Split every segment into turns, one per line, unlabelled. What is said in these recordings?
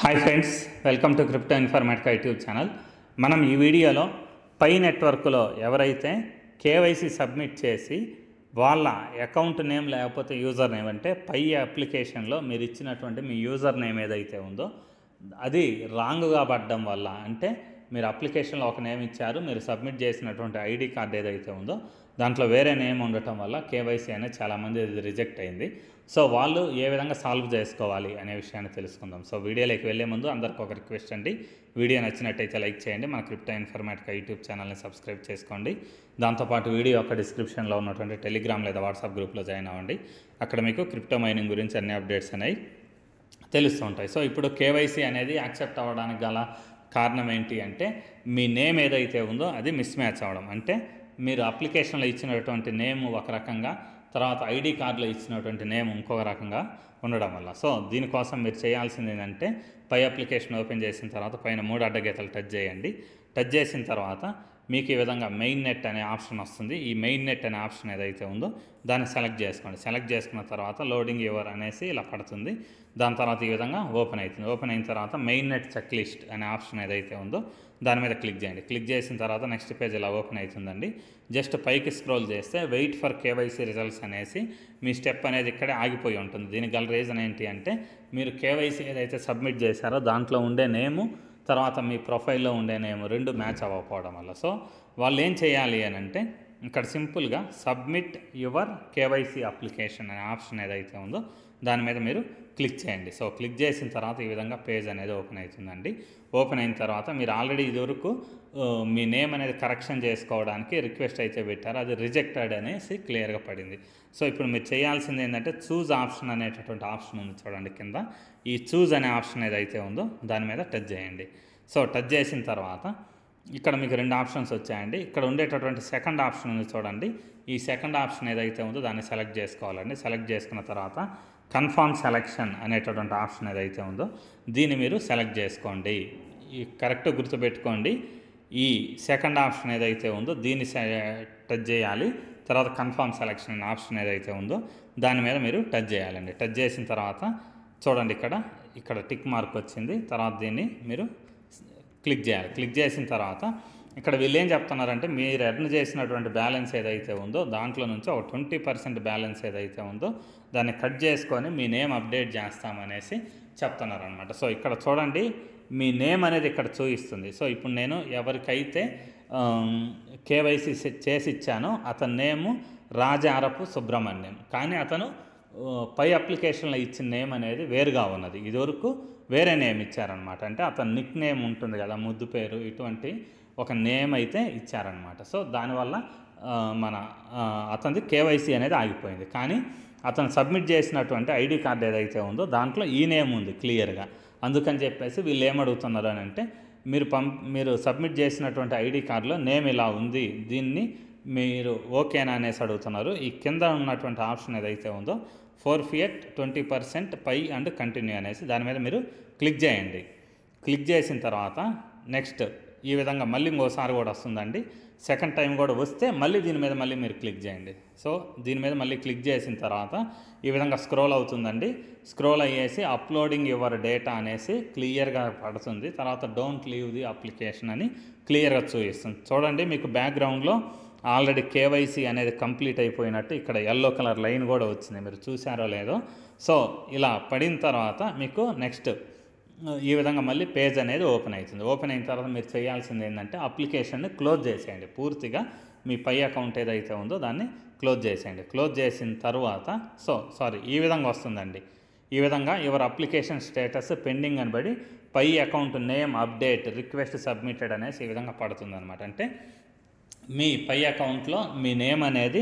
Hi friends, welcome to crypto Informatica YouTube channel. మనం ఈ వీడియోలో పై నెట్వర్క్లో ఎవరైతే కేవైసీ సబ్మిట్ చేసి వాళ్ళ అకౌంట్ నేమ్ లేకపోతే యూజర్ నేమ్, అంటే పై అప్లికేషన్లో మీరు ఇచ్చినటువంటి మీ యూజర్ నేమ్ ఏదైతే ఉందో అది రాంగ్గా పడడం వల్ల, అంటే మీరు అప్లికేషన్లో ఒక నేమ్ ఇచ్చారు, మీరు సబ్మిట్ చేసినటువంటి ఐడి కార్డ్ ఏదైతే ఉందో దాంట్లో వేరే నేమ్ ఉండటం వల్ల కేవైసీ అనేది చాలామంది రిజెక్ట్ అయింది. సో వాళ్ళు ఏ విధంగా సాల్వ్ చేసుకోవాలి అనే విషయాన్ని తెలుసుకుందాం. సో వీడియోలోకి వెళ్ళే ముందు అందరికీ ఒక రిక్వెస్ట్ అండి, వీడియో నచ్చినట్టయితే లైక్ చేయండి, మన క్రిప్టో ఇన్ఫర్మేటికా యూట్యూబ్ ఛానల్ని సబ్స్క్రైబ్ చేసుకోండి. దాంతోపాటు వీడియో యొక్క డిస్క్రిప్షన్లో ఉన్నటువంటి టెలిగ్రామ్ లేదా వాట్సాప్ గ్రూప్లో జాయిన్ అవ్వండి. అక్కడ మీకు క్రిప్టో మైనింగ్ గురించి అన్ని అప్డేట్స్ అనేవి తెలుస్తూ ఉంటాయి. సో ఇప్పుడు కేవైసీ అనేది యాక్సెప్ట్ అవ్వడానికి గల కారణం ఏంటి అంటే, మీ నేమ్ ఏదైతే ఉందో అది మిస్ మ్యాచ్ అవ్వడం. అంటే మీరు అప్లికేషన్లో ఇచ్చినటువంటి నేమ్ ఒక రకంగా, తర్వాత ఐడి కార్డులో ఇచ్చినటువంటి నేమ్ ఇంకొక రకంగా ఉండడం వల్ల. సో దీనికోసం మీరు చేయాల్సింది ఏంటంటే, పై అప్లికేషన్ ఓపెన్ చేసిన తర్వాత పైన 3 అడ్డగీతలు టచ్ చేయండి. టచ్ చేసిన తర్వాత మీకు ఈ విధంగా మెయిన్ నెట్ అనే ఆప్షన్ వస్తుంది. ఈ మెయిన్ నెట్ అనే ఆప్షన్ ఏదైతే ఉందో దాన్ని సెలెక్ట్ చేసుకోండి. సెలెక్ట్ చేసుకున్న తర్వాత లోడింగ్ యువర్ అనేసి ఇలా పడుతుంది. దాని తర్వాత ఈ విధంగా ఓపెన్ అవుతుంది. ఓపెన్ అయిన తర్వాత మెయిన్ నెట్ చెక్ లిస్ట్ అనే ఆప్షన్ ఏదైతే ఉందో దాని మీద క్లిక్ చేయండి. క్లిక్ చేసిన తర్వాత నెక్స్ట్ పేజ్ ఇలా ఓపెన్ అవుతుందండి. జస్ట్ పైకి స్క్రోల్ చేస్తే వెయిట్ ఫర్ కేవైసీ రిజల్ట్స్ అనేసి మీ స్టెప్ అనేది ఇక్కడే ఆగిపోయి ఉంటుంది. దీనికి గల రీజన్ ఏంటి అంటే, మీరు కేవైసీ ఏదైతే సబ్మిట్ చేశారో దాంట్లో ఉండే నేము, తర్వాత మీ ప్రొఫైల్లో ఉండే నేమ్ రెండు మ్యాచ్ అవ్వకపోవడం వల్ల. సో వాళ్ళు ఏం చేయాలి అని అంటే, ఇక్కడ సింపుల్గా సబ్మిట్ యువర్ కేవైసీ అప్లికేషన్ అనే ఆప్షన్ ఏదైతే ఉందో దాని మీద మీరు క్లిక్ చేయండి. సో క్లిక్ చేసిన తర్వాత ఈ విధంగా పేజ్ అనేది ఓపెన్ అవుతుందండి. ఓపెన్ అయిన తర్వాత మీరు ఆల్రెడీ ఇదివరకు మీ నేమ్ అనేది కరెక్షన్ చేసుకోవడానికి రిక్వెస్ట్ అయితే పెట్టారు, అది రిజెక్టెడ్ అనేసి క్లియర్గా పడింది. సో ఇప్పుడు మీరు చేయాల్సింది ఏంటంటే, చూజ్ ఆప్షన్ అనేటటువంటి ఆప్షన్ ఉంది చూడండి కింద. ఈ చూజ్ అనే ఆప్షన్ ఏదైతే ఉందో దాని మీద టచ్ చేయండి. సో టచ్ చేసిన తర్వాత ఇక్కడ మీకు 2 ఆప్షన్స్ వచ్చాయండి. ఇక్కడ ఉండేటటువంటి సెకండ్ ఆప్షన్ ఉంది చూడండి. ఈ సెకండ్ ఆప్షన్ ఏదైతే ఉందో దాన్ని సెలెక్ట్ చేసుకోవాలండి. సెలెక్ట్ చేసుకున్న తర్వాత కన్ఫర్మ్ సెలెక్షన్ అనేటటువంటి ఆప్షన్ ఏదైతే ఉందో దీన్ని మీరు సెలెక్ట్ చేసుకోండి. ఈ కరెక్ట్ గుర్తుపెట్టుకోండి, ఈ సెకండ్ ఆప్షన్ ఏదైతే ఉందో దీన్ని టచ్ చేయాలి. తర్వాత కన్ఫర్మ్ సెలెక్షన్ అనే ఆప్షన్ ఏదైతే ఉందో దాని మీద మీరు టచ్ చేయాలండి. టచ్ చేసిన తర్వాత చూడండి ఇక్కడ టిక్ మార్క్ వచ్చింది. తర్వాత దీన్ని మీరు క్లిక్ చేయాలి. క్లిక్ చేసిన తర్వాత ఇక్కడ వీళ్ళు ఏం చెప్తున్నారంటే, మీరు ఎర్న్ చేసినటువంటి బ్యాలెన్స్ ఏదైతే ఉందో దాంట్లో నుంచి ఒక 20% బ్యాలెన్స్ ఏదైతే ఉందో దాన్ని కట్ చేసుకొని మీ నేమ్ అప్డేట్ చేస్తామనేసి చెప్తున్నారనమాట. సో ఇక్కడ చూడండి, మీ నేమ్ అనేది ఇక్కడ చూపిస్తుంది. సో ఇప్పుడు నేను ఎవరికైతే కేవైసీ చేసి ఇచ్చానో అతని నేము రాజారపు సుబ్రహ్మణ్యం, కానీ అతను పై అప్లికేషన్లో ఇచ్చిన నేమ్ అనేది వేరుగా ఉన్నది. ఇదివరకు వేరే నేమ్ ఇచ్చారనమాట. అంటే అతని నిక్ నేమ్ ఉంటుంది కదా, ముద్దు పేరు, ఇటువంటి ఒక నేమ్ అయితే ఇచ్చారనమాట. సో దానివల్ల అతనిది కేవైసీ అనేది ఆగిపోయింది. కానీ అతను సబ్మిట్ చేసినటువంటి ఐడి కార్డ్ ఏదైతే ఉందో దాంట్లో ఈ నేమ్ ఉంది క్లియర్గా. అందుకని చెప్పేసి వీళ్ళు ఏమడుగుతున్నారు అని అంటే, మీరు సబ్మిట్ చేసినటువంటి ఐడి కార్డులో నేమ్ ఇలా ఉంది, దీన్ని మీరు ఓకేనా అనేసి అడుగుతున్నారు. ఈ కింద ఉన్నటువంటి ఆప్షన్ ఏదైతే ఉందో ఫోర్ఫియట్ 20% పై అండ్ కంటిన్యూ అనేసి దాని మీద మీరు క్లిక్ చేయండి. క్లిక్ చేసిన తర్వాత నెక్స్ట్ ఈ విధంగా మళ్ళీ ఇంకోసారి కూడా వస్తుందండి. సెకండ్ టైం కూడా వస్తే మళ్ళీ దీని మీద మళ్ళీ మీరు క్లిక్ చేయండి. సో దీని మీద మళ్ళీ క్లిక్ చేసిన తర్వాత ఈ విధంగా స్క్రోల్ అవుతుందండి. స్క్రోల్ అయ్యేసి అప్లోడింగ్ యువర్ డేటా అనేసి క్లియర్గా పడుతుంది. తర్వాత డోంట్ లీవ్ ది అప్లికేషన్ అని క్లియర్గా చూపిస్తుంది. చూడండి, మీకు బ్యాక్గ్రౌండ్లో ఆల్రెడీ కేవైసీ అనేది కంప్లీట్ అయిపోయినట్టు ఇక్కడ ఎల్లో కలర్ లైన్ కూడా వచ్చింది, మీరు చూసారో లేదో. సో ఇలా పడిన తర్వాత మీకు నెక్స్ట్ ఈ విధంగా మళ్ళీ పేజ్ అనేది ఓపెన్ అవుతుంది. ఓపెన్ అయిన తర్వాత మీరు చేయాల్సింది ఏంటంటే, అప్లికేషన్ని క్లోజ్ చేసేయండి. పూర్తిగా మీ పై అకౌంట్ ఏదైతే ఉందో దాన్ని క్లోజ్ చేసేయండి. క్లోజ్ చేసిన తర్వాత ఈ విధంగా వస్తుందండి. ఈ విధంగా యువర్ అప్లికేషన్ స్టేటస్ పెండింగ్ అని పడి Pi account name update request submitted అనేసి ఈ విధంగా పడుతుంది అనమాట. అంటే మీ పై అకౌంట్లో మీ నేమ్ అనేది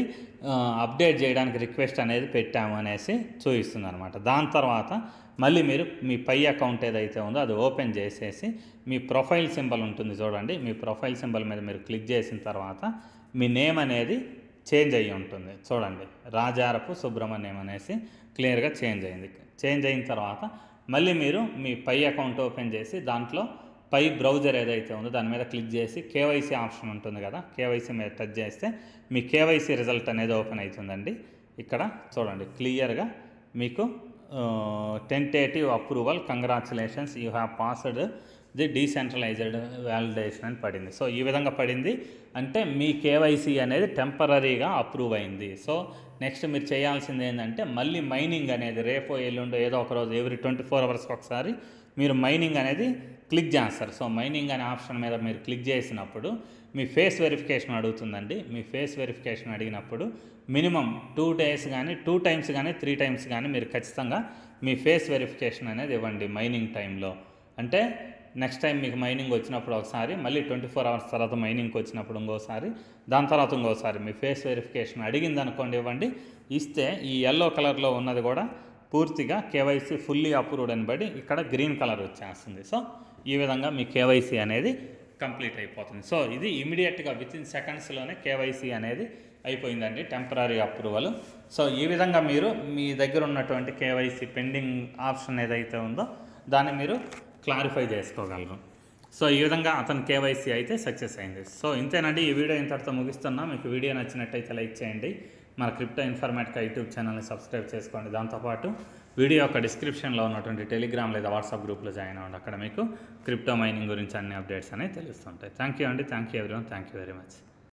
అప్డేట్ చేయడానికి రిక్వెస్ట్ అనేది పెట్టాము అనేసి చూపిస్తుంది అనమాట. దాని తర్వాత మళ్ళీ మీరు మీ పై అకౌంట్ ఏదైతే ఉందో అది ఓపెన్ చేసేసి మీ ప్రొఫైల్ సింబల్ ఉంటుంది చూడండి. మీ ప్రొఫైల్ సింబల్ మీద మీరు క్లిక్ చేసిన తర్వాత మీ నేమ్ అనేది చేంజ్ అయ్యి ఉంటుంది చూడండి. రాజారపు సుబ్రహ్మణ్యం అనేసి క్లియర్గా చేంజ్ అయింది. చేంజ్ అయిన తర్వాత మళ్ళీ మీరు మీ పై అకౌంట్ ఓపెన్ చేసి దాంట్లో పై బ్రౌజర్ ఏదైతే ఉందో దాని మీద క్లిక్ చేసి కేవైసీ ఆప్షన్ ఉంటుంది కదా, కేవైసీ మీద టచ్ చేస్తే మీ కేవైసీ రిజల్ట్ అనేది ఓపెన్ అవుతుందండి. ఇక్కడ చూడండి క్లియర్గా మీకు tentative approval, congratulations, you have passed the decentralised validation అని పడింది. సో ఈ విధంగా పడింది అంటే మీ కేవైసీ అనేది టెంపరీగా అప్రూవ్ అయింది. సో నెక్స్ట్ మీరు చేయాల్సింది ఏంటంటే మళ్ళీ మైనింగ్ అనేది రేపో ఎల్లుండో ఏదో ఒక రోజు ఎవ్రీ 24 అవర్స్కి ఒకసారి మీరు మైనింగ్ అనేది క్లిక్ చేస్తారు. సో మైనింగ్ అనే ఆప్షన్ మీద మీరు క్లిక్ చేసినప్పుడు మీ ఫేస్ వెరిఫికేషన్ అడుగుతుందండి. మీ ఫేస్ వెరిఫికేషన్ అడిగినప్పుడు మినిమం 2 days కానీ 2 times కానీ 3 times కానీ మీరు ఖచ్చితంగా మీ ఫేస్ వెరిఫికేషన్ అనేది ఇవ్వండి మైనింగ్ టైంలో. అంటే నెక్స్ట్ టైం మీకు మైనింగ్ వచ్చినప్పుడు ఒకసారి, మళ్ళీ 24 hours తర్వాత మైనింగ్కి వచ్చినప్పుడు ఇంకోసారి, దాని తర్వాత ఇంకోసారి మీ ఫేస్ వెరిఫికేషన్ అడిగింది అనుకోండి ఇవ్వండి. ఇస్తే ఈ yellow కలర్లో ఉన్నది కూడా పూర్తిగా కేవైసీ ఫుల్లీ అప్రూవ్డ్ అని బట్టి ఇక్కడ గ్రీన్ కలర్ వచ్చేస్తుంది. సో ఈ విధంగా మీ కేవైసీ అనేది కంప్లీట్ అయిపోతుంది. సో ఇది ఇమీడియట్గా వితిన్ సెకండ్స్లోనే కేవైసీ అనేది అయిపోయిందండి, టెంపరీ అప్రూవల్. సో ఈ విధంగా మీరు మీ దగ్గర ఉన్నటువంటి కేవైసీ పెండింగ్ ఆప్షన్ ఏదైతే ఉందో దాన్ని మీరు క్లారిఫై చేసుకోగలరు. సో ఈ విధంగా అతని కేవైసీ అయితే సక్సెస్ అయింది. సో ఇంతేనండి, ఈ వీడియో ఇంతటితో ముగిస్తున్నా. మీకు వీడియో నచ్చినట్టయితే లైక్ చేయండి, మన క్రిప్టో ఇన్ఫర్మేటికా యూట్యూబ్ ఛానల్ని సబ్స్క్రైబ్ చేసుకోండి. దాంతోపాటు వీడియో యొక్క డిస్క్రిప్షన్లో ఉన్నటువంటి టెలిగ్రామ్ లేదా వాట్సాప్ గ్రూప్లో జాయిన్ అవ్వండి. అక్కడ మీకు క్రిప్టో మైనింగ్ గురించి అన్ని అప్డేట్స్ అనేవి తెలుస్తుంటాయి. థ్యాంక్ యూ అండి, thank you everyone, thank you very much.